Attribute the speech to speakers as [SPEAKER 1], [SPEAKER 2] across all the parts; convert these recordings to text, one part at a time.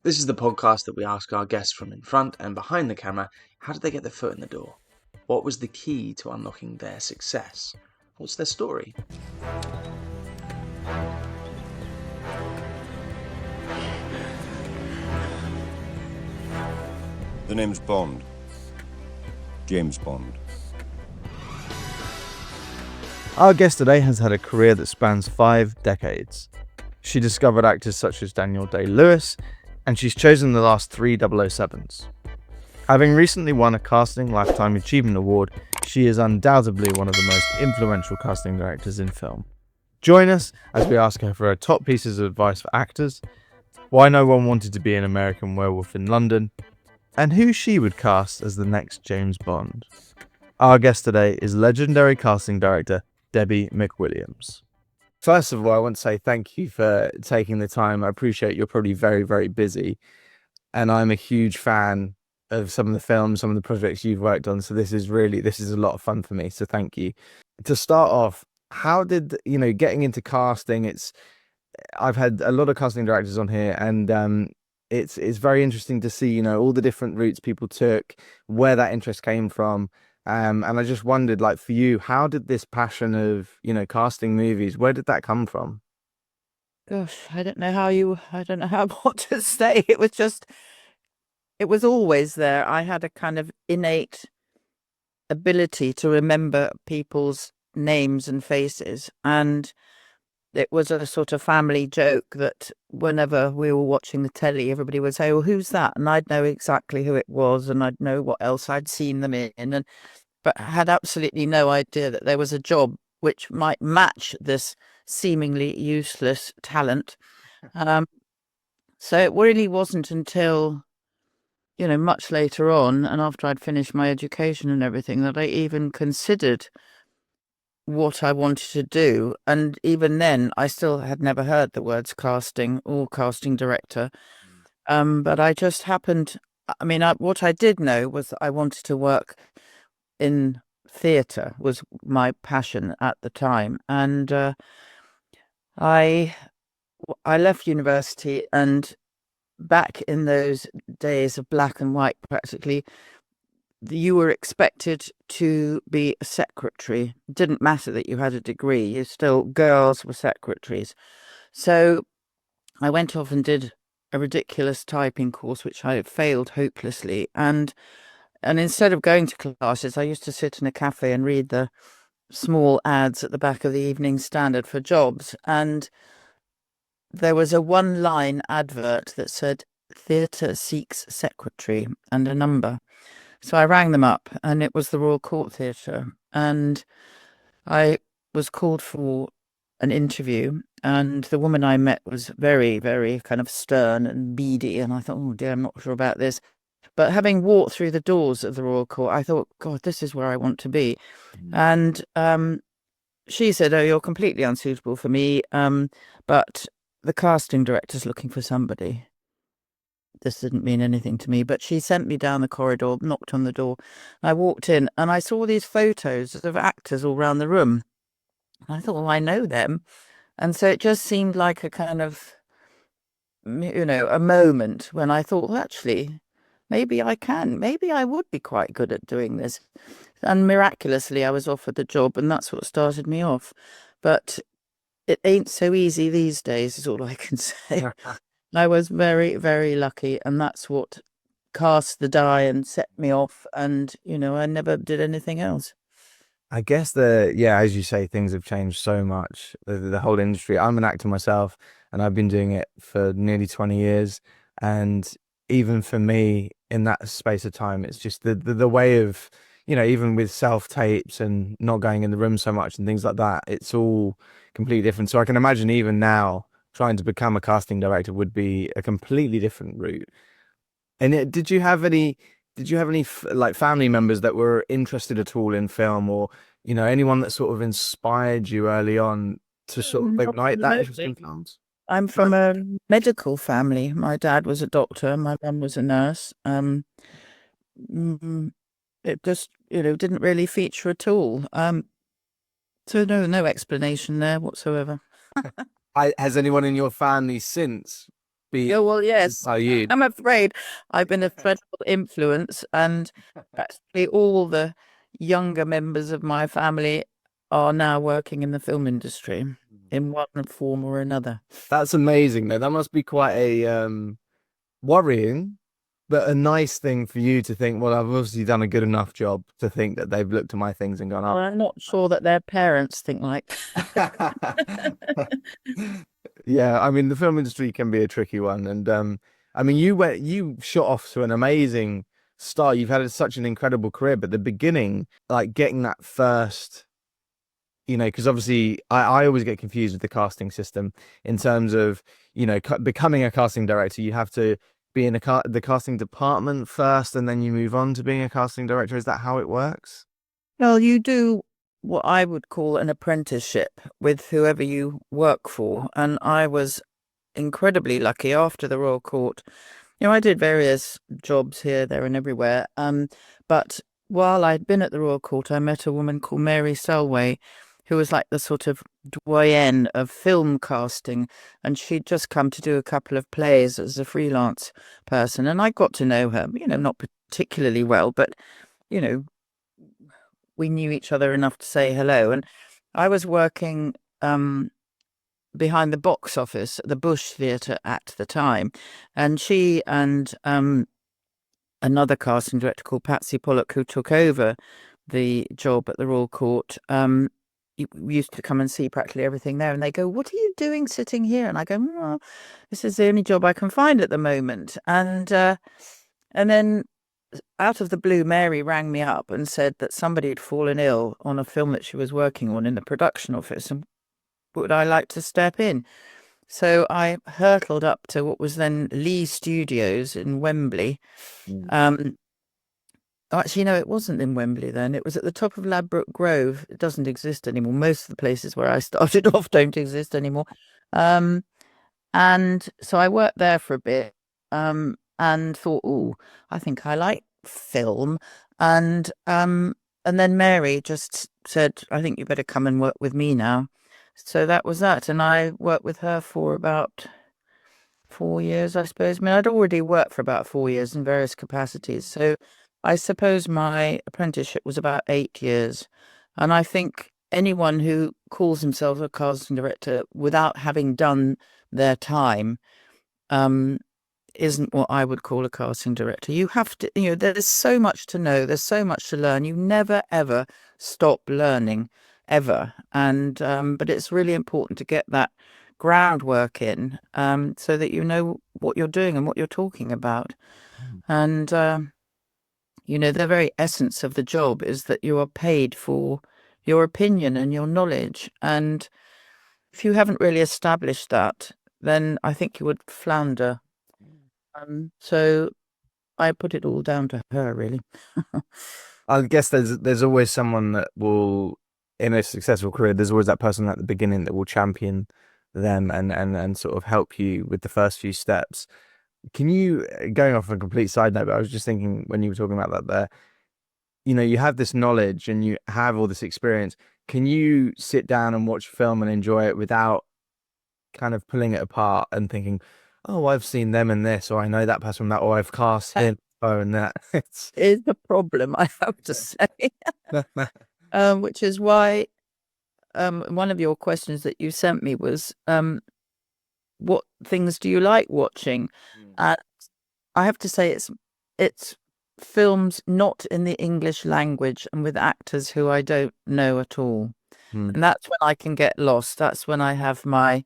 [SPEAKER 1] This is the podcast that we ask our guests from in front and behind the camera, how did they get their foot in the door? What was the key to unlocking their success? What's their story?
[SPEAKER 2] The name's Bond. James Bond.
[SPEAKER 3] Our guest today has had a career that spans 5 decades. She discovered actors such as Daniel Day-Lewis, and she's chosen the last 3 007s. Having recently won a Casting Lifetime Achievement Award, she is undoubtedly one of the most influential casting directors in film. Join us as we ask her for her top pieces of advice for actors, why no one wanted to be an American werewolf in London, and who she would cast as the next James Bond. Our guest today is legendary casting director Debbie McWilliams. First of all, I want to say thank you for taking the time. I appreciate you're probably very, very busy. And I'm a huge fan of some of the films, some of the projects you've worked on. So this is a lot of fun for me. So thank you. To start off, how did, getting into casting, I've had a lot of casting directors on here, and it's very interesting to see, all the different routes people took, where that interest came from. And I just wondered, like, for you, how did this passion of, casting movies, where did that come from?
[SPEAKER 4] Gosh, I don't know what to say. It was always there. I had a kind of innate ability to remember people's names and faces. And it was a sort of family joke that whenever we were watching the telly, everybody would say, "Well, who's that?" And I'd know exactly who it was, and I'd know what else I'd seen them in, but had absolutely no idea that there was a job which might match this seemingly useless talent. So it really wasn't until, much later on, and after I'd finished my education and everything, that I even considered what I wanted to do. And even then, I still had never heard the words casting or casting director. But I just happened, what I did know was that I wanted to work in theatre, was my passion at the time. And I left university, and back in those days of black and white, practically, you were expected to be a secretary. It didn't matter that you had a degree. Girls were secretaries. So I went off and did a ridiculous typing course, which I failed hopelessly. And instead of going to classes, I used to sit in a cafe and read the small ads at the back of the Evening Standard for jobs. And there was a 1-line advert that said, "Theatre seeks secretary," and a number. So I rang them up, and it was the Royal Court Theatre. And I was called for an interview, and the woman I met was very, very kind of stern and beady. And I thought, oh dear, I'm not sure about this. But having walked through the doors of the Royal Court, I thought, God, this is where I want to be. And she said, "Oh, you're completely unsuitable for me, but the casting director's looking for somebody." This didn't mean anything to me, but she sent me down the corridor, knocked on the door. I walked in, and I saw these photos of actors all around the room. And I thought, well, I know them. And so it just seemed like a kind of, a moment when I thought, well, actually, maybe I would be quite good at doing this. And miraculously, I was offered the job, and that's what started me off. But it ain't so easy these days, is all I can say. I was very, very lucky, and that's what cast the die and set me off. And, I never did anything else.
[SPEAKER 3] I guess as you say, things have changed so much. The whole industry. I'm an actor myself, and I've been doing it for nearly 20 years. And even for me, in that space of time, it's just the way of, even with self-tapes and not going in the room so much and things like that, it's all completely different. So I can imagine even now, trying to become a casting director would be a completely different route. And did you have any like family members that were interested at all in film, or anyone that sort of inspired you early on to sort of ignite that interest in films?
[SPEAKER 4] I'm from a medical family. My dad was a doctor. My mum was a nurse. It just, didn't really feature at all. So no explanation there whatsoever.
[SPEAKER 3] Has anyone in your family since be
[SPEAKER 4] Oh, well, yes.
[SPEAKER 3] how you.
[SPEAKER 4] I'm afraid I've been a dreadful influence, and practically all the younger members of my family are now working in the film industry in one form or another.
[SPEAKER 3] That's amazing, though. That must be quite a worrying, but a nice thing for you to think, well, I've obviously done a good enough job to think that they've looked at my things and gone,
[SPEAKER 4] Well,
[SPEAKER 3] oh.
[SPEAKER 4] I'm not sure that their parents think like.
[SPEAKER 3] Yeah, I mean, the film industry can be a tricky one. And I mean, you shot off to an amazing start. You've had such an incredible career, but the beginning, like getting that first, because obviously I always get confused with the casting system in terms of, becoming a casting director. You have to be in the casting department first, and then you move on to being a casting director. Is that how it works?
[SPEAKER 4] Well, you do what I would call an apprenticeship with whoever you work for. And I was incredibly lucky after the Royal Court. I did various jobs here, there, and everywhere. But while I'd been at the Royal Court, I met a woman called Mary Selway, who was like the sort of doyenne of film casting. And she'd just come to do a couple of plays as a freelance person. And I got to know her, not particularly well, but, we knew each other enough to say hello. And I was working behind the box office at the Bush Theatre at the time. And she and another casting director called Patsy Pollock, who took over the job at the Royal Court, we used to come and see practically everything there. And they go, "What are you doing sitting here?" And I go, "Well, this is the only job I can find at the moment." And then out of the blue, Mary rang me up and said that somebody had fallen ill on a film that she was working on in the production office, and would I like to step in? So I hurtled up to what was then Lee Studios in Wembley. Actually, no, it wasn't in Wembley then. It was at the top of Ladbroke Grove. It doesn't exist anymore. Most of the places where I started off don't exist anymore. And so I worked there for a bit. And thought, oh, I think I like film. And then Mary just said, I think you better come and work with me now. So that was that. And I worked with her for about 4 years, I suppose. I mean, I'd already worked for about 4 years in various capacities. So I suppose my apprenticeship was about 8 years. And I think anyone who calls himself a casting director without having done their time, isn't what I would call a casting director. You have to, there's so much to know. There's so much to learn. You never, ever stop learning, ever. And, but it's really important to get that groundwork in, so that you know what you're doing and what you're talking about. And, the very essence of the job is that you are paid for your opinion and your knowledge. And if you haven't really established that, then I think you would flounder. So I put it all down to her, really.
[SPEAKER 3] I guess there's always someone that will, in a successful career, there's always that person at the beginning that will champion them and sort of help you with the first few steps. Can you, going off on a complete side note, but I was just thinking when you were talking about that there, you have this knowledge and you have all this experience. Can you sit down and watch film and enjoy it without kind of pulling it apart and thinking, oh, I've seen them in this, or I know that person from that, or I've cast him and that? It's
[SPEAKER 4] the problem, I have to say. Which is why one of your questions that you sent me was, what things do you like watching? I have to say it's films not in the English language and with actors who I don't know at all. And that's when I can get lost. That's when I have my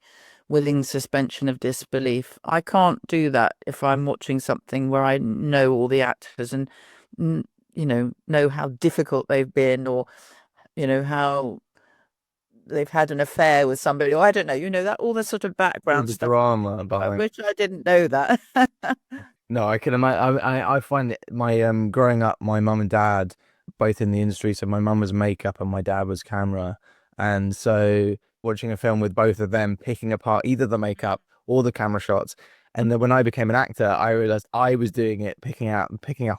[SPEAKER 4] willing suspension of disbelief. I can't do that if I'm watching something where I know all the actors and know how difficult they've been, or how they've had an affair with somebody, or I don't know, that all the sort of background stuff,
[SPEAKER 3] drama behind.
[SPEAKER 4] which I didn't know that.
[SPEAKER 3] No, I can imagine. I find it, my growing up, my mum and dad both in the industry. So my mum was makeup and my dad was camera, and so watching a film with both of them picking apart either the makeup or the camera shots, And then when I became an actor, I realized I was doing it, picking up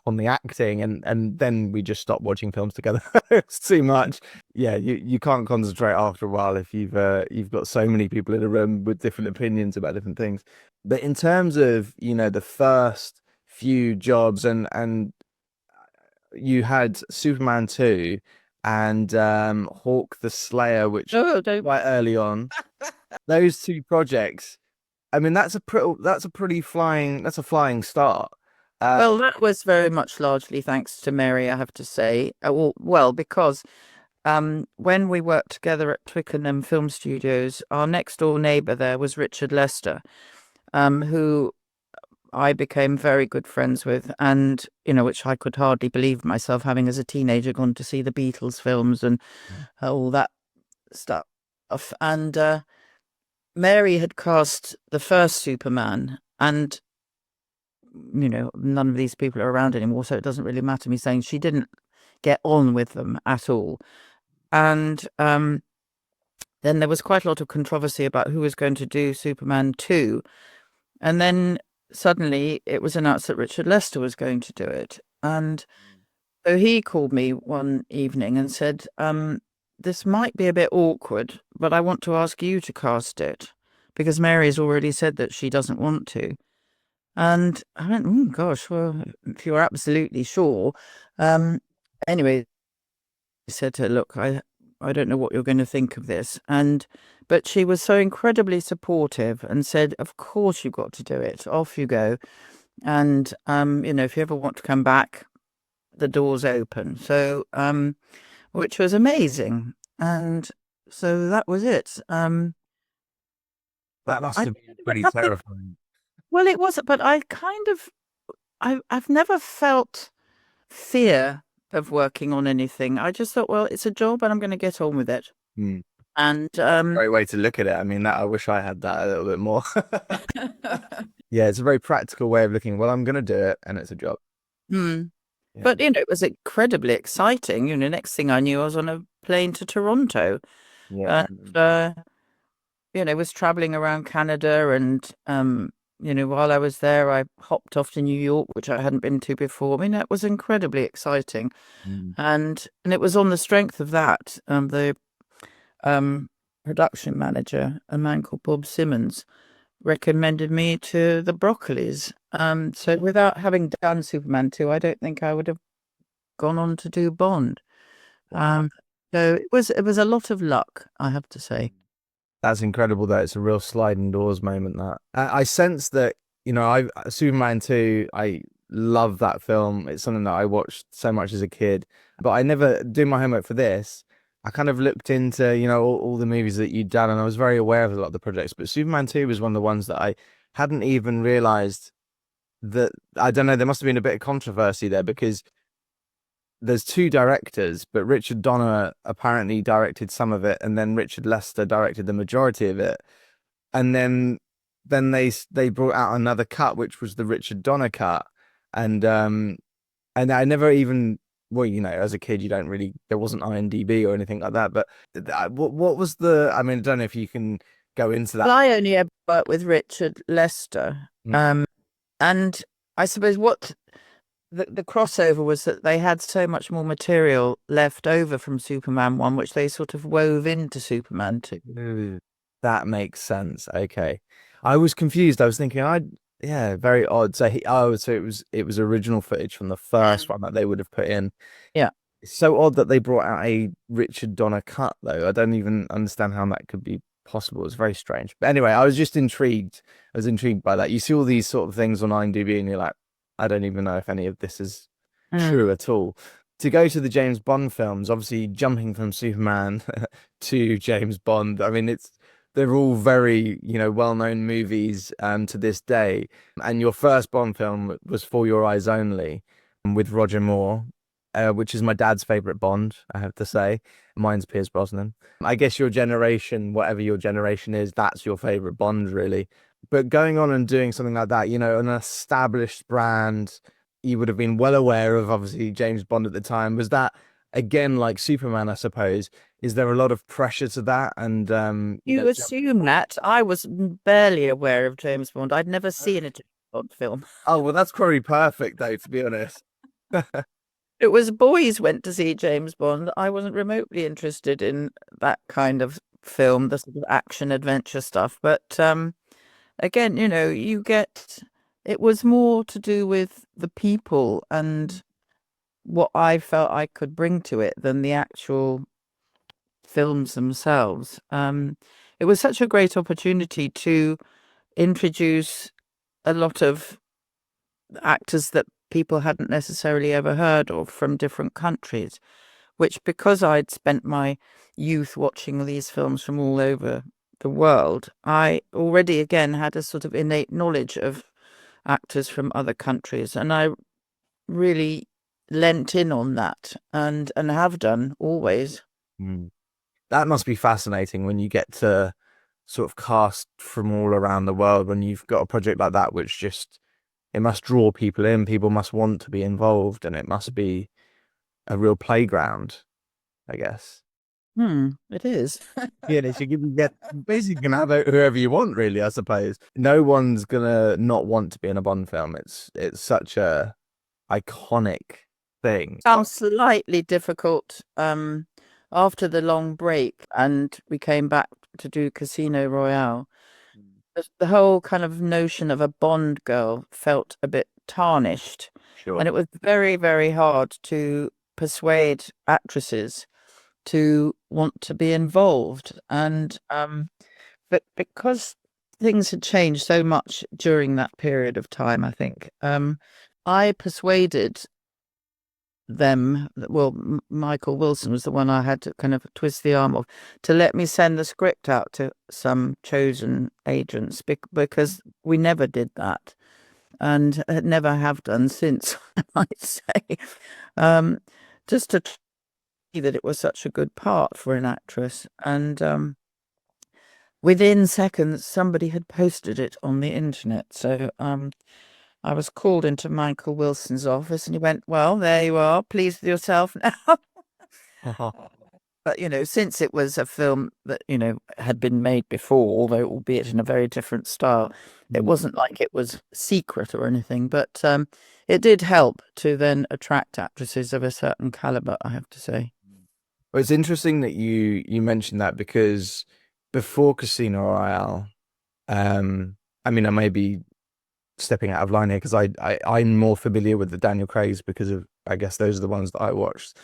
[SPEAKER 3] on the acting, and then we just stopped watching films together. It's too much. Yeah, you can't concentrate after a while if you've got so many people in a room with different opinions about different things. But in terms of, the first few jobs, and you had Superman 2 and Hawk the Slayer, which
[SPEAKER 4] Oh, don't.
[SPEAKER 3] quite early on. Those two projects, I mean, that's a flying start.
[SPEAKER 4] Well, that was very much largely thanks to Mary, I have to say. Well, because when we worked together at Twickenham Film Studios, our next door neighbour there was Richard Lester, who I became very good friends with, and which I could hardly believe myself, having as a teenager gone to see the Beatles films and all that stuff. And Mary had cast the first Superman, and none of these people are around anymore, so it doesn't really matter me saying she didn't get on with them at all. And then there was quite a lot of controversy about who was going to do Superman 2. And then suddenly it was announced that Richard Lester was going to do it. And so he called me one evening and said, this might be a bit awkward, but I want to ask you to cast it, because Mary's already said that she doesn't want to. And I went, oh, gosh, well, if you're absolutely sure. Anyway, he said to her, look, I don't know what you're going to think of this. But she was so incredibly supportive and said, of course you've got to do it. Off you go. And, if you ever want to come back, the door's open. So, which was amazing. And so that was it.
[SPEAKER 3] That must have been pretty terrifying.
[SPEAKER 4] Well, it was, but I've never felt fear of working on anything. I just thought, well, it's a job and I'm going to get on with it. And
[SPEAKER 3] great way to look at it. I mean, I wish I had that a little bit more. Yeah, it's a very practical way of looking. Well, I'm going to do it, and it's a job.
[SPEAKER 4] Yeah. But it was incredibly exciting. Next thing I knew, I was on a plane to Toronto.
[SPEAKER 3] Yeah.
[SPEAKER 4] And was traveling around Canada, and while I was there, I hopped off to New York, which I hadn't been to before. I mean, that was incredibly exciting. And it was on the strength of that, the production manager, a man called Bob Simmons, recommended me to the Broccolis. So without having done Superman 2, I don't think I would have gone on to do Bond. So it was a lot of luck, I have to say.
[SPEAKER 3] That's incredible. That it's a real sliding doors moment. That I sense that Superman 2. I love that film. It's something that I watched so much as a kid, but I never do my homework for this. I kind of looked into all the movies that you'd done, and I was very aware of a lot of the projects. But Superman 2 was one of the ones that I hadn't even realized that. I don't know. There must have been a bit of controversy there, because there's two directors, but Richard Donner apparently directed some of it, and then Richard Lester directed the majority of it. And then they brought out another cut, which was the Richard Donner cut. And I never even, well, as a kid, there wasn't IMDb or anything like that. But what was I mean, I don't know if you can go into that.
[SPEAKER 4] Well, I only ever worked with Richard Lester. And I suppose what the crossover was that they had so much more material left over from Superman 1, which they sort of wove into Superman 2.
[SPEAKER 3] That makes sense. Okay. I was confused. I was thinking, very odd. So it was original footage from the first one that they would have put in.
[SPEAKER 4] Yeah.
[SPEAKER 3] It's so odd that they brought out a Richard Donner cut, though. I don't even understand how that could be possible. It's very strange. But anyway, I was just intrigued. I was intrigued by that. You see all these sort of things on IMDb, and you're like, I don't even know if any of this is true at all. To go to the James Bond films, obviously jumping from Superman to James Bond, I mean, they're all very, well-known movies to this day. And your first Bond film was For Your Eyes Only with Roger Moore, which is my dad's favourite Bond, I have to say. Mine's Pierce Brosnan. I guess your generation, whatever your generation is, that's your favourite Bond, really. But going on and doing something like that, an established brand, you would have been well aware of, obviously, James Bond at the time. Was that again, like Superman, I suppose, is there a lot of pressure to that? And
[SPEAKER 4] You assume that. I was barely aware of James Bond. I'd never seen a James Bond film.
[SPEAKER 3] oh, well, that's probably perfect, though, to be honest.
[SPEAKER 4] It was boys went to see James Bond. I wasn't remotely interested in that kind of film, the sort of action adventure stuff. But again, it was more to do with the people and what I felt I could bring to it than the actual films themselves. It was such a great opportunity to introduce a lot of actors that people hadn't necessarily ever heard of from different countries, which, because I'd spent my youth watching these films from all over the world, I already again had a sort of innate knowledge of actors from other countries, and I really lent in on that and have done always.
[SPEAKER 3] That must be fascinating when you get to sort of cast from all around the world, when you've got a project like that, which just, it must draw people in, people must want to be involved, and it must be a real playground, I guess.
[SPEAKER 4] It is.
[SPEAKER 3] Yeah, so you can get, basically can have whoever you want, really, I suppose. No one's gonna not want to be in a Bond film. It's such a iconic thing.
[SPEAKER 4] Sounds slightly difficult after the long break, and we came back to do Casino Royale. The whole kind of notion of a Bond girl felt a bit tarnished,
[SPEAKER 3] Sure.
[SPEAKER 4] and it was very, very hard to persuade actresses to want to be involved. And but because things had changed so much during that period of time, I think I persuaded them, well, Michael Wilson was the one I had to kind of twist the arm of, to let me send the script out to some chosen agents, because we never did that and never have done since, I might say, just to see that it was such a good part for an actress. And within seconds, somebody had posted it on the internet. So I was called into Michael Wilson's office, and he went, "Well, there you are. Pleased with yourself now." But, since it was a film that, had been made before, although albeit in a very different style, it wasn't like it was secret or anything. But it did help to then attract actresses of a certain caliber, I have to say.
[SPEAKER 3] Well, it's interesting that you mentioned that, because before Casino Royale, I mean, I may be stepping out of line here because I'm more familiar with the Daniel Craigs because of, I guess, those are the ones that I watched.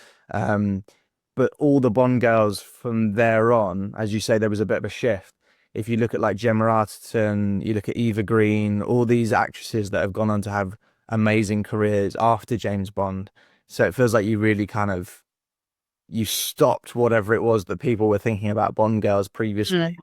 [SPEAKER 3] But all the Bond girls from there on, as you say, there was a bit of a shift. If you look at like Gemma Arterton, you look at Eva Green, all these actresses that have gone on to have amazing careers after James Bond. So it feels like you really kind of, you stopped whatever it was that people were thinking about Bond girls previously.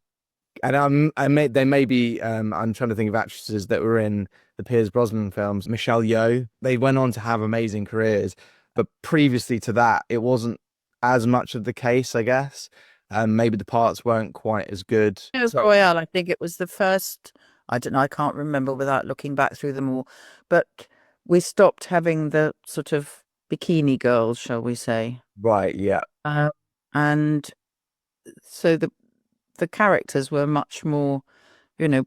[SPEAKER 3] And they may be, I'm trying to think of actresses that were in the Pierce Brosnan films. Michelle Yeoh, they went on to have amazing careers, but previously to that, it wasn't as much of the case, I guess. Maybe the parts weren't quite as good.
[SPEAKER 4] Royale, I think it was the first, I don't know, I can't remember without looking back through them all, but we stopped having the sort of bikini girls, shall we say.
[SPEAKER 3] Right, yeah.
[SPEAKER 4] And so the characters were much more,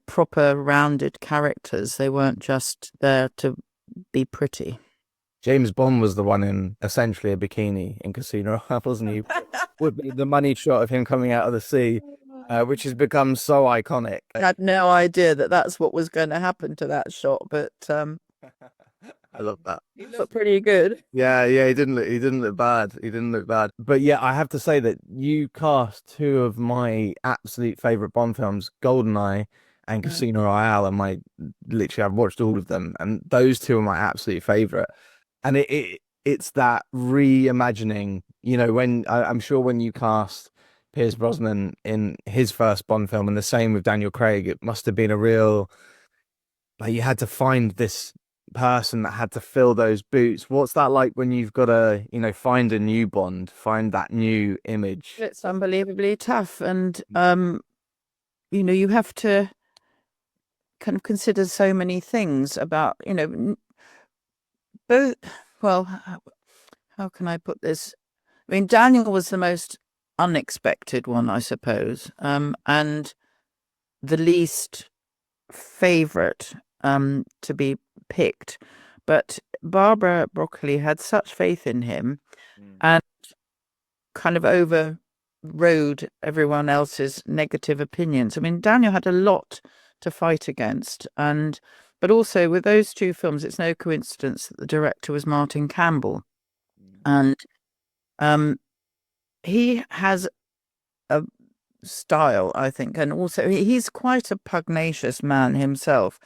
[SPEAKER 4] proper, rounded characters. They weren't just there to be pretty.
[SPEAKER 3] James Bond was the one in essentially a bikini in Casino Royale, wasn't he? Would be the money shot of him coming out of the sea, which has become so iconic.
[SPEAKER 4] I had no idea that that's what was going to happen to that shot, but
[SPEAKER 3] I love that.
[SPEAKER 4] He looked pretty good.
[SPEAKER 3] Yeah, he didn't look bad. He didn't look bad. But yeah, I have to say that you cast two of my absolute favorite Bond films, GoldenEye and Casino Royale, and literally I've watched all of them, and those two are my absolute favorite. And it's that reimagining, when I'm sure when you cast Pierce Brosnan in his first Bond film, and the same with Daniel Craig, it must have been a real, like, you had to find this person that had to fill those boots. What's that like when you've got to, find a new Bond, find that new image?
[SPEAKER 4] It's unbelievably tough, and you have to kind of consider so many things about, both. Well, how can I put this? I mean, Daniel was the most unexpected one, I suppose, and the least favourite to be picked. But Barbara Broccoli had such faith in him and kind of overrode everyone else's negative opinions. I mean, Daniel had a lot to fight against, but also with those two films, it's no coincidence that the director was Martin Campbell, and he has a style, I think, and also he's quite a pugnacious man himself.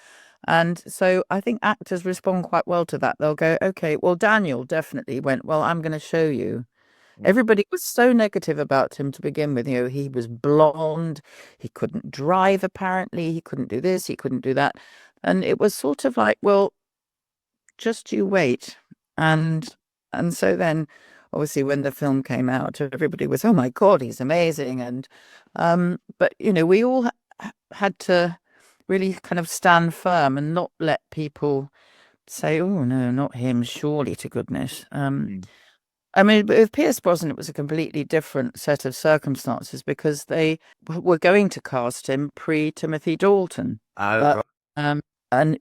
[SPEAKER 4] And so I think actors respond quite well to that. They'll go, okay, well, Daniel definitely went, well, I'm going to show you. Everybody was so negative about him to begin with. You know, he was blonde, he couldn't drive, apparently, he couldn't do this, he couldn't do that. And it was sort of like, well, just you wait. And so then, obviously, when the film came out, everybody was, oh my God, he's amazing. And but, you know, we all had to really kind of stand firm and not let people say, oh, no, not him, surely to goodness. I mean, with Pierce Brosnan, it was a completely different set of circumstances because they were going to cast him pre-Timothy Dalton. And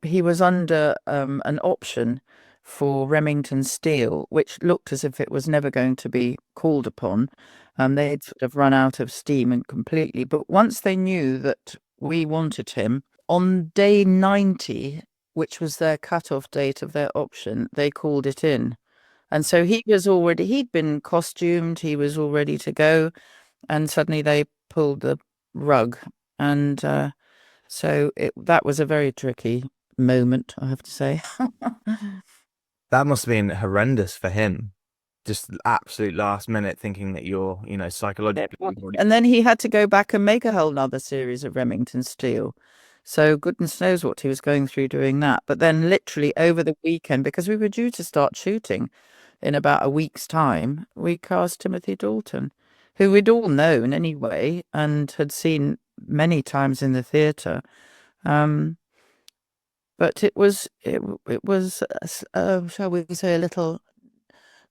[SPEAKER 4] he was under an option for Remington Steele, which looked as if it was never going to be called upon. They'd sort of run out of steam and completely. But once they knew that we wanted him, on day 90, which was their cut-off date of their option, they called it in. And so he'd been costumed, he was all ready to go, and suddenly they pulled the rug. And so that was a very tricky moment, I have to say.
[SPEAKER 3] That must have been horrendous for him. Just absolute last minute thinking that you're, you know, psychologically.
[SPEAKER 4] And then he had to go back and make a whole nother series of Remington Steele. So goodness knows what he was going through doing that. But then literally over the weekend, because we were due to start shooting in about a week's time, we cast Timothy Dalton, who we'd all known anyway and had seen many times in the theatre. But it was, shall we say, a little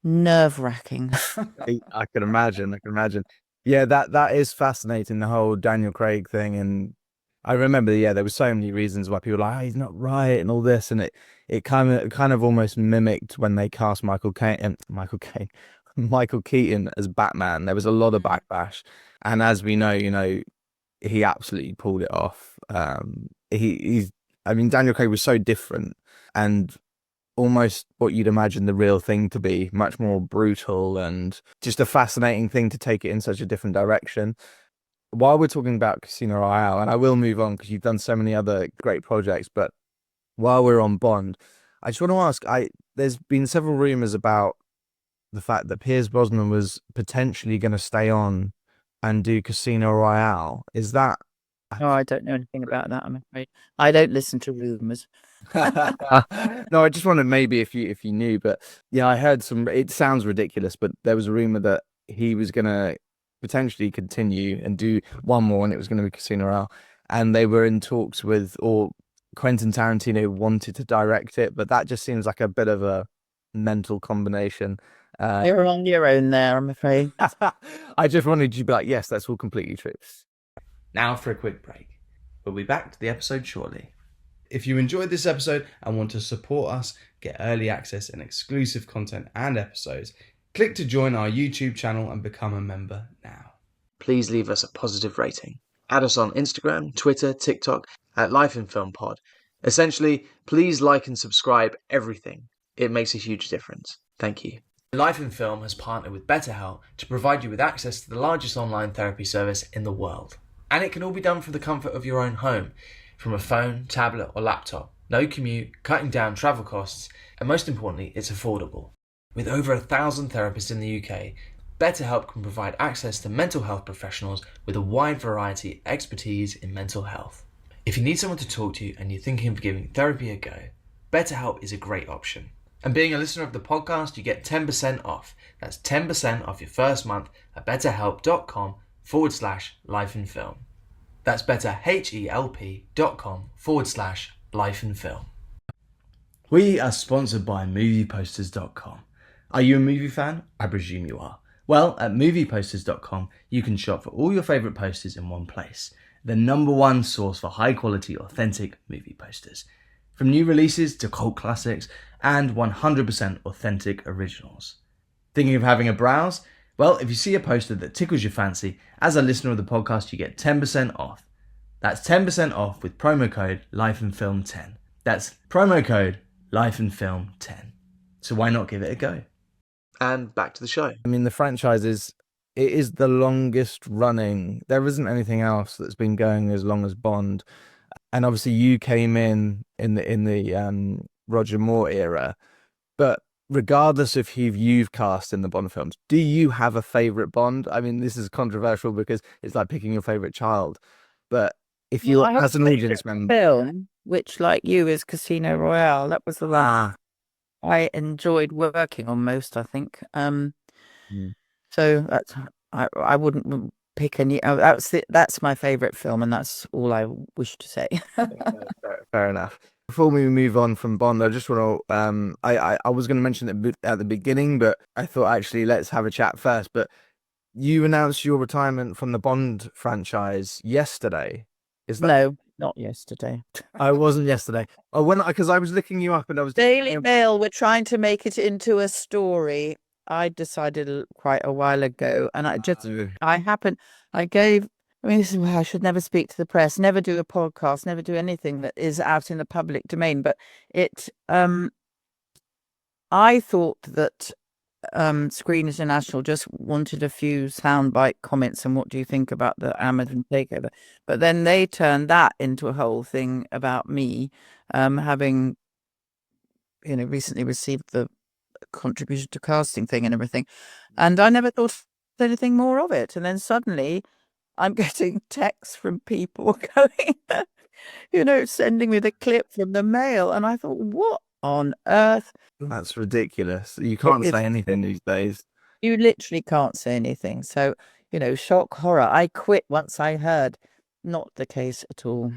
[SPEAKER 4] nerve-wracking.
[SPEAKER 3] I can imagine. Yeah, that is fascinating, the whole Daniel Craig thing. And I remember, there were so many reasons why people were like, oh, he's not right and all this. And it kind of almost mimicked when they cast Michael Keaton as Batman. There was a lot of backlash. And as we know, he absolutely pulled it off. Daniel Craig was so different and almost what you'd imagine the real thing to be, much more brutal and just a fascinating thing to take it in such a different direction. While we're talking about Casino Royale, and I will move on because you've done so many other great projects, but while we're on Bond, I just want to ask, there's been several rumours about the fact that Pierce Brosnan was potentially going to stay on and do Casino Royale. Is that...
[SPEAKER 4] No, I don't know anything about that, I'm afraid. I don't listen to rumours.
[SPEAKER 3] No, I just wondered maybe if you knew, but yeah, I heard it sounds ridiculous, but there was a rumour that he was going to potentially continue and do one more, and it was going to be Casino Royale, and they were in talks with, or Quentin Tarantino wanted to direct it, but that just seems like a bit of a mental combination.
[SPEAKER 4] You're on your own there, I'm afraid.
[SPEAKER 3] I just wanted you to be like, yes, that's all completely true.
[SPEAKER 1] Now for a quick break. We'll be back to the episode shortly. If you enjoyed this episode and want to support us, get early access and exclusive content and episodes, click to join our YouTube channel and become a member now. Please leave us a positive rating. Add us on Instagram, Twitter, TikTok at lifeinfilmpod. Essentially, please like and subscribe everything. It makes a huge difference. Thank you. Life in Film has partnered with Betterhelp to provide you with access to the largest online therapy service in the world. And it can all be done from the comfort of your own home, from a phone, tablet or laptop. No commute, cutting down travel costs, and most importantly, it's affordable. With over 1,000 therapists in the UK, Betterhelp can provide access to mental health professionals with a wide variety of expertise in mental health. If you need someone to talk to and you're thinking of giving therapy a go, Betterhelp is a great option. And being a listener of the podcast, you get 10% off. That's 10% off your first month at betterhelp.com/lifeinfilm. That's betterhelp.com/lifeinfilm. We are sponsored by movieposters.com. Are you a movie fan? I presume you are. Well, at movieposters.com, you can shop for all your favourite posters in one place. The #1 source for high-quality, authentic movie posters. From new releases to cult classics and 100% authentic originals. Thinking of having a browse? Well, if you see a poster that tickles your fancy, as a listener of the podcast, you get 10% off. That's 10% off with promo code lifeinfilm10. That's promo code lifeinfilm10. So why not give it a go? And back to the show.
[SPEAKER 3] I mean, the franchise it is the longest running. There isn't anything else that's been going as long as Bond. And obviously you came in the Roger Moore era, but regardless of who you've cast in the Bond films, do you have a favorite Bond? I mean, this is controversial because it's like picking your favorite child, but if you as an audience member,
[SPEAKER 4] film, which like you is Casino Royale, that was the one I enjoyed working on most, I think. So that's I wouldn't pick any. That's my favorite film, and that's all I wish to say.
[SPEAKER 3] Fair enough. Before we move on from Bond, I just want to. I was going to mention it at the beginning, but I thought actually let's have a chat first. But you announced your retirement from the Bond franchise yesterday. Is that
[SPEAKER 4] No, not yesterday.
[SPEAKER 3] I wasn't yesterday. Oh, because I was looking you up and I was
[SPEAKER 4] Daily Mail. We're trying to make it into a story. I decided quite a while ago, and I mean, this is why I should never speak to the press, never do a podcast, never do anything that is out in the public domain. But I thought that Screen International just wanted a few soundbite comments and what do you think about the Amazon takeover? But then they turned that into a whole thing about me having, recently received the contribution to casting thing and everything. And I never thought anything more of it. And then suddenly I'm getting texts from people going, sending me the clip from the Mail. And I thought, what on earth?
[SPEAKER 3] That's ridiculous. You can't say anything these days.
[SPEAKER 4] You literally can't say anything. So, shock, horror. I quit once I heard. Not the case at all.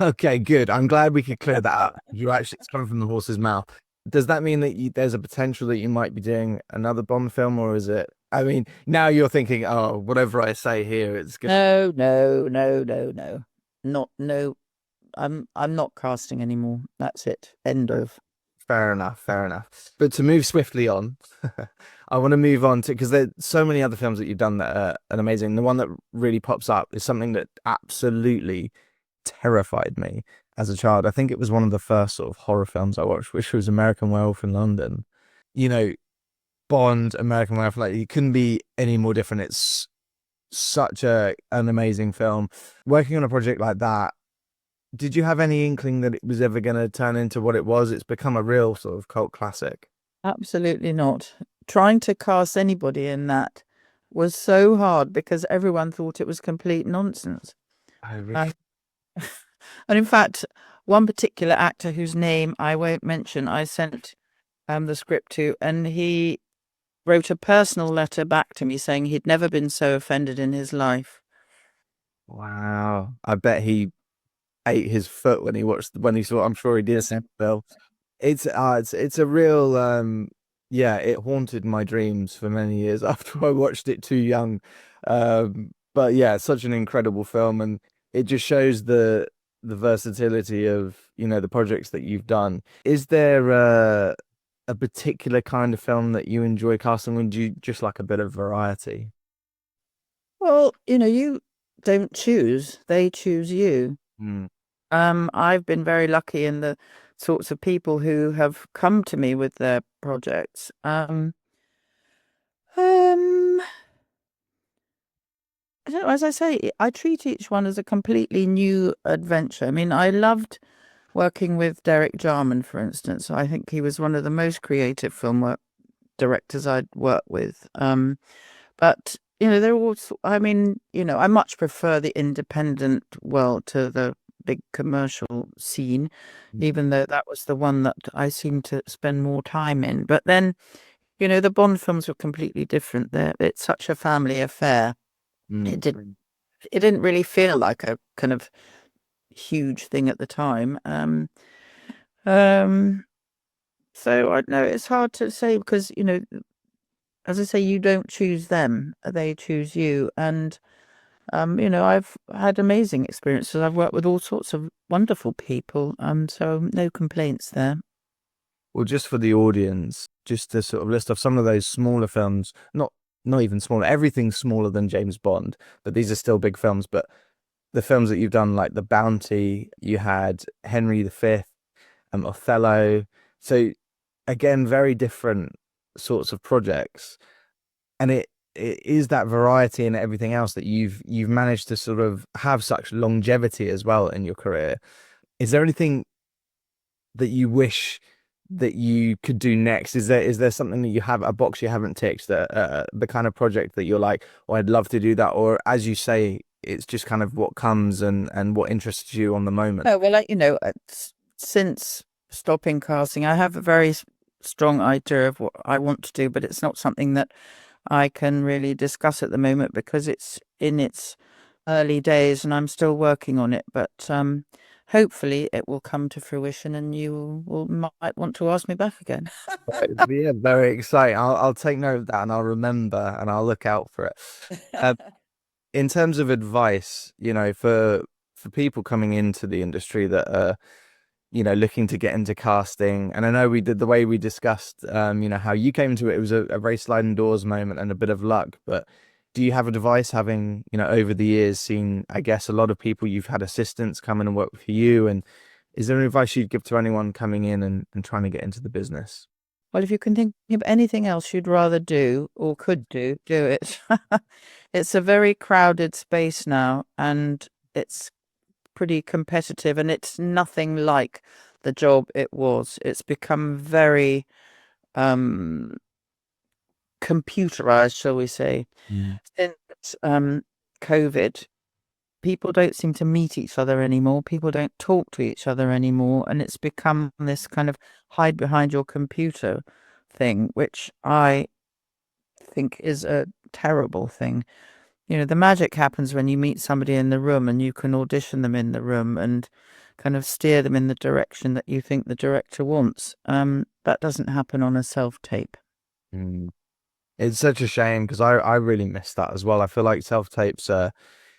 [SPEAKER 3] Okay, good. I'm glad we could clear that up. It's coming from the horse's mouth. Does that mean that there's a potential that you might be doing another Bond film, or is it? I mean, now you're thinking, oh, whatever I say here, it's good.
[SPEAKER 4] No. No. I'm not casting anymore. That's it. End of.
[SPEAKER 3] Fair enough. But to move swiftly on, I want to move on to, because there's so many other films that you've done that are amazing. The one that really pops up is something that absolutely terrified me as a child. I think it was one of the first sort of horror films I watched, which was American Werewolf in London. Bond, American Werewolf, like, it couldn't be any more different. It's such an amazing film. Working on a project like that, did you have any inkling that it was ever going to turn into what it was? It's become a real sort of cult classic.
[SPEAKER 4] Absolutely not. Trying to cast anybody in that was so hard because everyone thought it was complete nonsense. And in fact, one particular actor whose name I won't mention, I sent the script to, and he wrote a personal letter back to me saying he'd never been so offended in his life.
[SPEAKER 3] Wow. I bet he ate his foot when he saw. I'm sure he did. Bill. It's a real it haunted my dreams for many years after I watched it too young. But yeah, such an incredible film, and it just shows the versatility of the projects that you've done. Is there a particular kind of film that you enjoy casting, or do you just like a bit of variety?
[SPEAKER 4] Well, you don't choose; they choose you. I've been very lucky in the sorts of people who have come to me with their projects. I don't know, as I say, I treat each one as a completely new adventure. I mean, I loved working with Derek Jarman, for instance. I think he was one of the most creative film directors I'd worked with. But, they're all, I much prefer the independent world to the big commercial scene, even though that was the one that I seemed to spend more time in. But then, the Bond films were completely different. It's such a family affair. It didn't really feel like a kind of huge thing at the time. So I don't know, it's hard to say because, as I say, you don't choose them, they choose you. And, I've had amazing experiences. I've worked with all sorts of wonderful people. So no complaints there.
[SPEAKER 3] Well, just for the audience, just to sort of list off some of those smaller films, not even smaller, everything's smaller than James Bond, but these are still big films. But the films that you've done, like The Bounty, you had Henry V, Othello. So again, very different sorts of projects. And it is that variety and everything else that you've managed to sort of have such longevity as well in your career. Is there anything that you wish that you could do next? Is there something that you have, a box you haven't ticked, that the kind of project that you're like, oh, I'd love to do that? Or as you say, it's just kind of what comes and what interests you on the moment?
[SPEAKER 4] Oh, well, since stopping casting, I have a very strong idea of what I want to do, but it's not something that I can really discuss at the moment because it's in its early days and I'm still working on it. But hopefully it will come to fruition and you might want to ask me back again.
[SPEAKER 3] Yeah, very exciting. I'll take note of that and I'll remember and I'll look out for it. In terms of advice, for people coming into the industry that are, looking to get into casting, and I know we did the way we discussed, how you came into it, it was a very sliding doors moment and a bit of luck. But do you have advice, having, over the years seen, I guess, a lot of people, you've had assistants come in and work for you, and is there any advice you'd give to anyone coming in and trying to get into the business?
[SPEAKER 4] Well, if you can think of anything else you'd rather do or could do it. It's a very crowded space now and it's pretty competitive and it's nothing like the job it was. It's become very computerized, shall we say. Since COVID, people don't seem to meet each other anymore. People don't talk to each other anymore. And it's become this kind of hide behind your computer thing, which I think is a terrible thing. The magic happens when you meet somebody in the room and you can audition them in the room and kind of steer them in the direction that you think the director wants. That doesn't happen on a self-tape.
[SPEAKER 3] It's such a shame because I really miss that as well. I feel like self-tapes,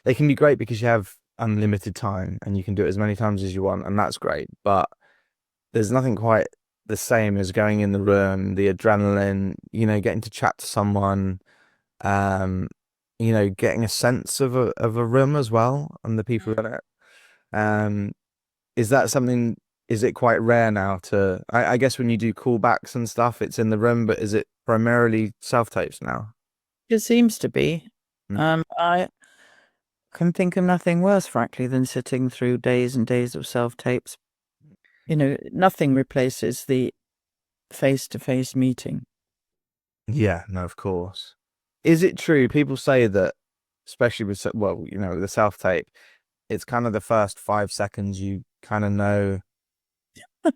[SPEAKER 3] they can be great because you have unlimited time and you can do it as many times as you want, and that's great. But there's nothing quite the same as going in the room, the adrenaline, getting to chat to someone, getting a sense of a room as well and the people in it. Is that something, is it quite rare now I guess when you do callbacks and stuff, it's in the room, but is it primarily self-tapes now?
[SPEAKER 4] It seems to be. I can think of nothing worse, frankly, than sitting through days and days of self-tapes. Nothing replaces the face-to-face meeting.
[SPEAKER 3] Yeah, no, of course. Is it true? People say that, especially with, the self-tape, it's kind of the first 5 seconds you kind of know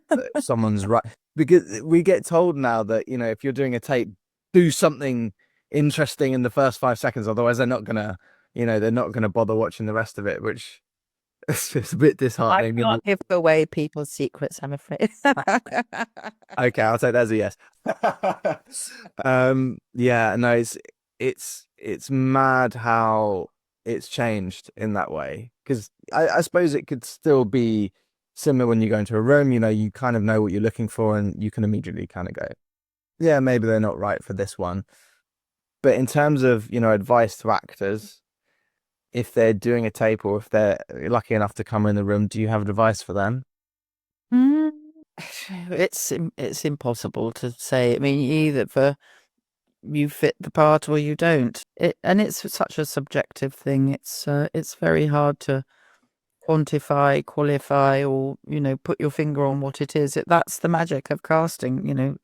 [SPEAKER 3] that someone's right. Because we get told now that, if you're doing a tape, do something interesting in the first 5 seconds, otherwise they're not gonna bother watching the rest of it, which it's a bit disheartening.
[SPEAKER 4] I can't give away people's secrets, I'm afraid.
[SPEAKER 3] Okay, I'll take that as a yes. Yeah, no, it's mad how it's changed in that way, because I suppose it could still be similar when you go into a room. You kind of know what you're looking for and you can immediately kind of go, yeah, maybe they're not right for this one. But in terms of, advice to actors, if they're doing a tape or if they're lucky enough to come in the room, do you have advice for them?
[SPEAKER 4] It's impossible to say. I mean, either you fit the part or you don't. And it's such a subjective thing. It's very hard to quantify, qualify, or put your finger on what it is. That's the magic of casting.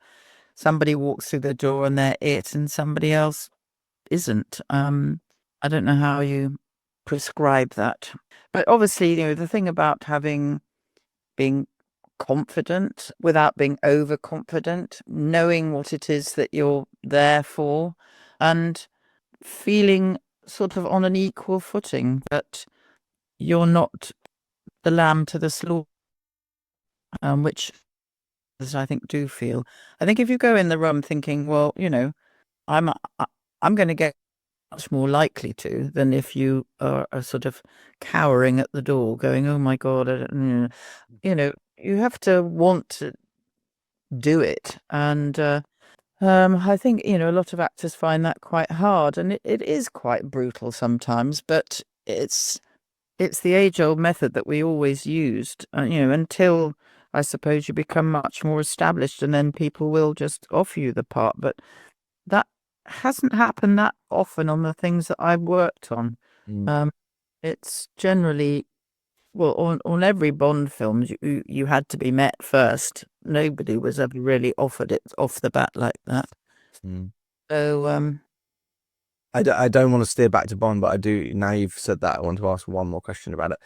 [SPEAKER 4] Somebody walks through the door and they're it, and somebody else isn't. I don't know how you prescribe that, but obviously, the thing about being confident without being overconfident, knowing what it is that you're there for, and feeling sort of on an equal footing, that you're not the lamb to the slaughter, which I think do feel. I think if you go in the room thinking, well, I'm I'm going to get much more likely to than if you are sort of cowering at the door, going, "Oh my God," you know, you have to want to do it, and I think a lot of actors find that quite hard, and it is quite brutal sometimes, but it's the age-old method that we always used, until I suppose you become much more established, and then people will just offer you the part. But that hasn't happened that often on the things that I've worked on.
[SPEAKER 3] Mm.
[SPEAKER 4] It's generally, well, on every Bond film, you had to be met first. Nobody was ever really offered it off the bat like that.
[SPEAKER 3] Mm.
[SPEAKER 4] So,
[SPEAKER 3] I don't want to steer back to Bond, but I do, now you've said that, I want to ask one more question about it.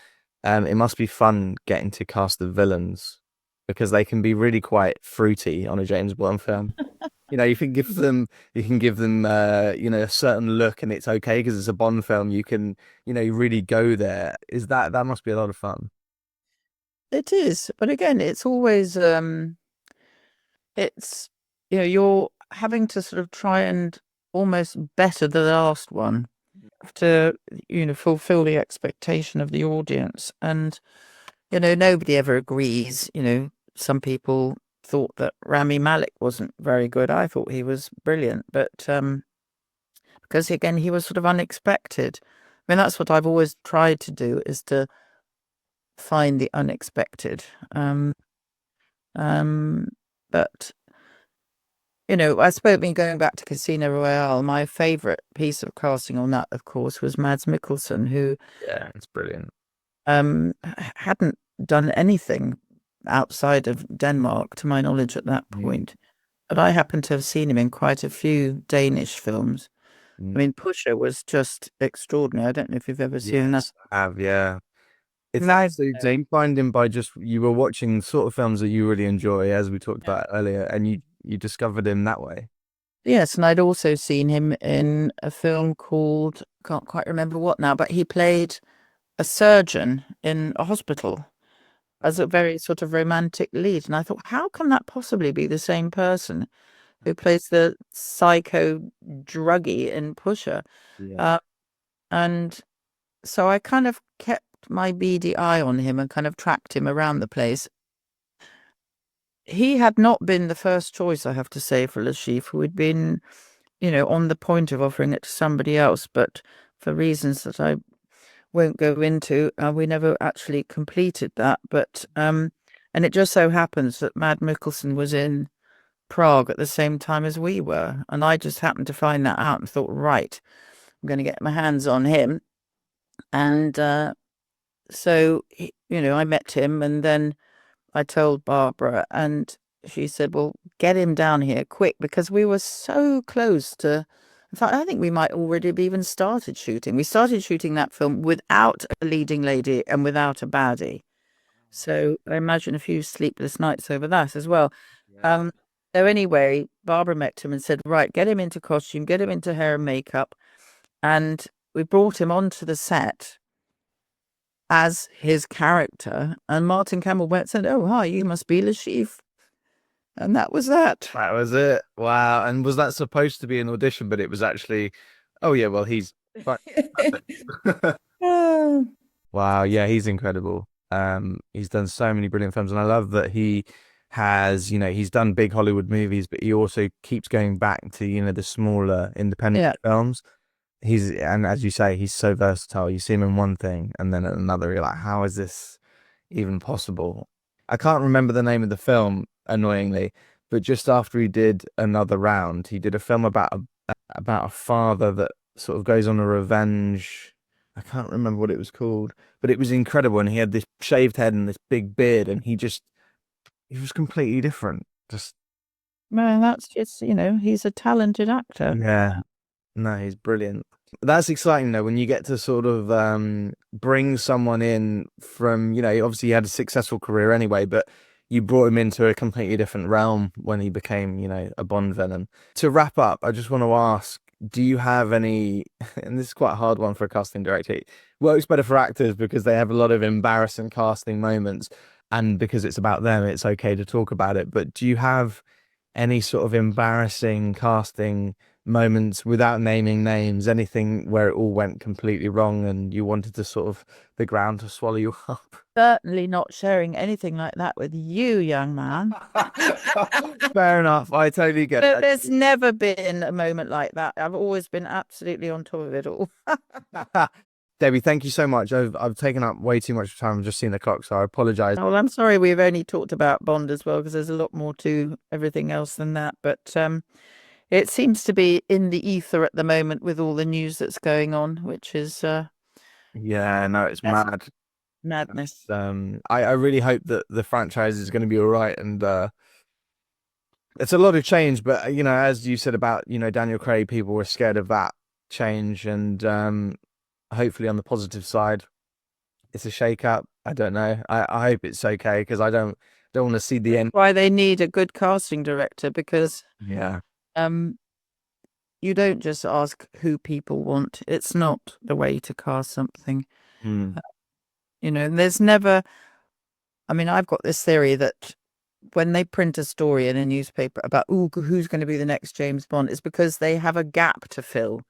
[SPEAKER 3] It must be fun getting to cast the villains, because they can be really quite fruity on a James Bond film. You can give them, a certain look, and it's okay because it's a Bond film. You can, you really go there. That must be a lot of fun.
[SPEAKER 4] it is, but again, it's always it's you're having to sort of try and almost better the last one to fulfill the expectation of the audience, and nobody ever agrees. Some people thought that Rami Malek wasn't very good. I thought he was brilliant, but because again he was sort of unexpected. I mean, that's what I've always tried to do, is to find the unexpected. But I suppose, me going back to Casino Royale, my favourite piece of casting on that, of course, was Mads Mikkelsen, who
[SPEAKER 3] Yeah, it's brilliant.
[SPEAKER 4] hadn't done anything outside of Denmark, to my knowledge, at that
[SPEAKER 3] Mm.
[SPEAKER 4] point. But I happen to have seen him in quite a few Danish films.
[SPEAKER 3] Mm.
[SPEAKER 4] I mean, Pusher was just extraordinary. I don't know if you've ever seen that.
[SPEAKER 3] Yes, I have, yeah. It's
[SPEAKER 4] Nice.
[SPEAKER 3] so you find him by just, you were watching sort of films that you really enjoy, as we talked about earlier, and you discovered him that way.
[SPEAKER 4] Yes, and I'd also seen him in a film called, can't quite remember what now, but he played a surgeon in a hospital as a very sort of romantic lead. And I thought, how can that possibly be the same person who plays the psycho druggie in Pusher?
[SPEAKER 3] Yeah.
[SPEAKER 4] And so I kind of kept my beady eye on him and kind of tracked him around the place. He had not been the first choice, I have to say, for Le Chiffre, who had been, on the point of offering it to somebody else, but for reasons that I won't go into, we never actually completed that. But and it just so happens that Mad Mikkelsen was in Prague at the same time as we were, and I just happened to find that out and thought, right, I'm going to get my hands on him. And so I met him, and then I told Barbara, and she said, well, get him down here quick, because we were so close to. In fact, I think we might already have even started shooting. We started shooting that film without a leading lady and without a baddie. So I imagine a few sleepless nights over that as well. So anyway, Barbara met him and said, right, get him into costume, get him into hair and makeup. And we brought him onto the set as his character. And Martin Campbell went and said, oh, hi, you must be Le Chiffre. And that was that.
[SPEAKER 3] That was it. Wow. And was that supposed to be an audition, but it was actually, oh yeah, well, he's fine.
[SPEAKER 4] Ah.
[SPEAKER 3] Wow, yeah, he's incredible. He's done so many brilliant films, and I love that he has, he's done big Hollywood movies, but he also keeps going back to, the smaller independent films. And as you say, he's so versatile. You see him in one thing, and then at another, you're like, how is this even possible? I can't remember the name of the film, annoyingly, but just after he did Another Round, he did a film about a father that sort of goes on a revenge. I can't remember what it was called, but it was incredible. And he had this shaved head and this big beard, and he was completely different. Just,
[SPEAKER 4] Man, that's just, he's a talented actor.
[SPEAKER 3] yeah, no, he's brilliant. That's exciting though, when you get to sort of bring someone in from, obviously he had a successful career anyway, but you brought him into a completely different realm when he became, a Bond villain. To wrap up, I just want to ask, do you have any, and this is quite a hard one for a casting director, it works better for actors because they have a lot of embarrassing casting moments, and because it's about them, it's okay to talk about it. But do you have any sort of embarrassing casting moments without naming names, anything where it all went completely wrong and you wanted to sort of the ground to swallow you up?
[SPEAKER 4] Certainly not sharing anything like that with you, young man.
[SPEAKER 3] Fair enough. I totally get it.
[SPEAKER 4] There's never been a moment like that. I've always been absolutely on top of it all.
[SPEAKER 3] Debbie, thank you so much. I've taken up way too much time. I've just seen the clock, so I apologize.
[SPEAKER 4] Well, I'm sorry we've only talked about Bond as well, because there's a lot more to everything else than that. But it seems to be in the ether at the moment with all the news that's going on, which is
[SPEAKER 3] Yeah, no, it's mad.
[SPEAKER 4] madness.
[SPEAKER 3] I really hope that the franchise is going to be all right, and it's a lot of change, but you know, as you said about, you know, Daniel Craig, people were scared of that change, and hopefully on the positive side, it's a shake-up. I don't know. I hope it's okay, because I don't want to see the end.
[SPEAKER 4] Why they need a good casting director, because
[SPEAKER 3] Yeah.
[SPEAKER 4] you don't just ask who people want. It's not the way to cast something.
[SPEAKER 3] Hmm.
[SPEAKER 4] You know, and there's never, I mean, I've got this theory that when they print a story in a newspaper about, who's going to be the next James Bond, it's because they have a gap to fill,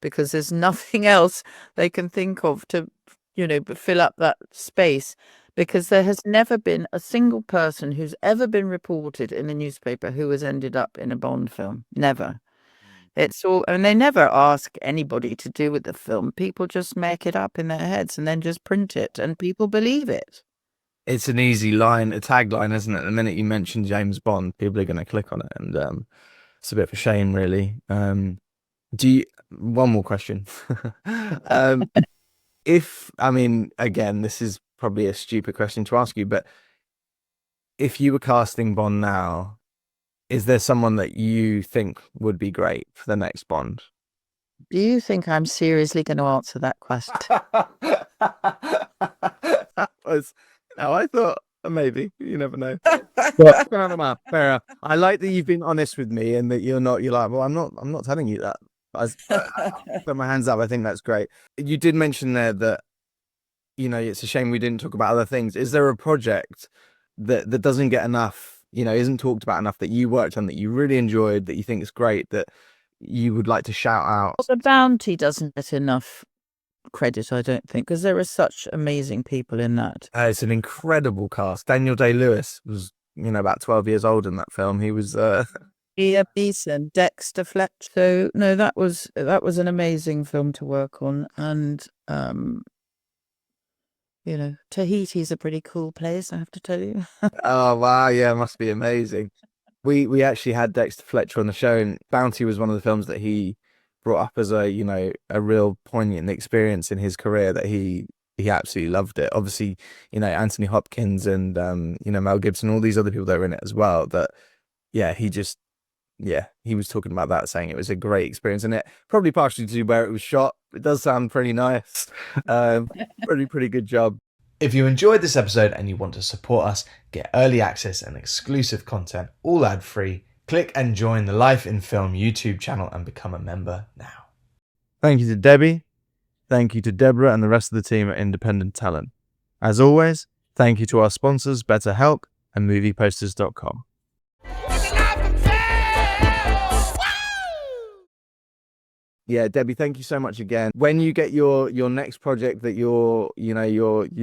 [SPEAKER 4] because there's nothing else they can think of to, you know, fill up that space. Because there has never been a single person who's ever been reported in a newspaper who has ended up in a Bond film. Never. It's all, and they never ask anybody to do with the film. People just make it up in their heads and then just print it, and people believe it.
[SPEAKER 3] It's an easy line, a tagline, isn't it? The minute you mention James Bond, people are going to click on it, and it's a bit of a shame, really. One more question. I mean, again, this is probably a stupid question to ask you, but if you were casting Bond now, is there someone that you think would be great for the next Bond?
[SPEAKER 4] Do you think I'm seriously going to answer that question?
[SPEAKER 3] That was, I thought maybe, you never know. But, fair enough. I like that you've been honest with me, and that you're like, well, I'm not telling you that. I put my hands up. I think that's great. You did mention there that, you know, it's a shame we didn't talk about other things. Is there a project that doesn't get enough, you know, isn't talked about enough, that you worked on, that you really enjoyed, that you think is great, that you would like to shout out?
[SPEAKER 4] Well, The Bounty doesn't get enough credit, I don't think, because there are such amazing people in that.
[SPEAKER 3] It's an incredible cast. Daniel Day-Lewis was, you know, about 12 years old in that film. He was
[SPEAKER 4] Liam Neeson, Dexter Fletcher. So no, that was an amazing film to work on, and you know, Tahiti's a pretty cool place, I have to tell you.
[SPEAKER 3] oh wow, yeah, must be amazing. We actually had Dexter Fletcher on the show, and Bounty was one of the films that he brought up as a, you know, a real poignant experience in his career, that he absolutely loved it. Obviously, you know, Anthony Hopkins and you know, Mel Gibson, all these other people that were in it as well, that he was talking about that, saying it was a great experience, and it probably partially to where it was shot. It does sound pretty nice. Pretty good job.
[SPEAKER 1] If you enjoyed this episode and you want to support us, get early access and exclusive content, all ad-free, click and join the Life in Film YouTube channel and become a member now.
[SPEAKER 3] Thank you to Debbie. Thank you to Deborah and the rest of the team at Independent Talent. As always, thank you to our sponsors, BetterHelp and MoviePosters.com. Yeah, Debbie, thank you so much again. When you get your next project that you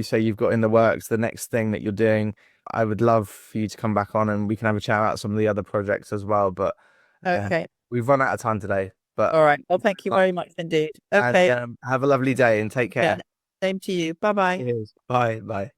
[SPEAKER 3] say you've got in the works, the next thing that you're doing, I would love for you to come back on and we can have a chat about some of the other projects as well. But
[SPEAKER 4] Okay.
[SPEAKER 3] We've run out of time today. But
[SPEAKER 4] All right. Well, thank you very much indeed. Okay.
[SPEAKER 3] And, have a lovely day and take care.
[SPEAKER 4] Yeah. Same to you. Bye-bye.
[SPEAKER 3] Cheers. Bye.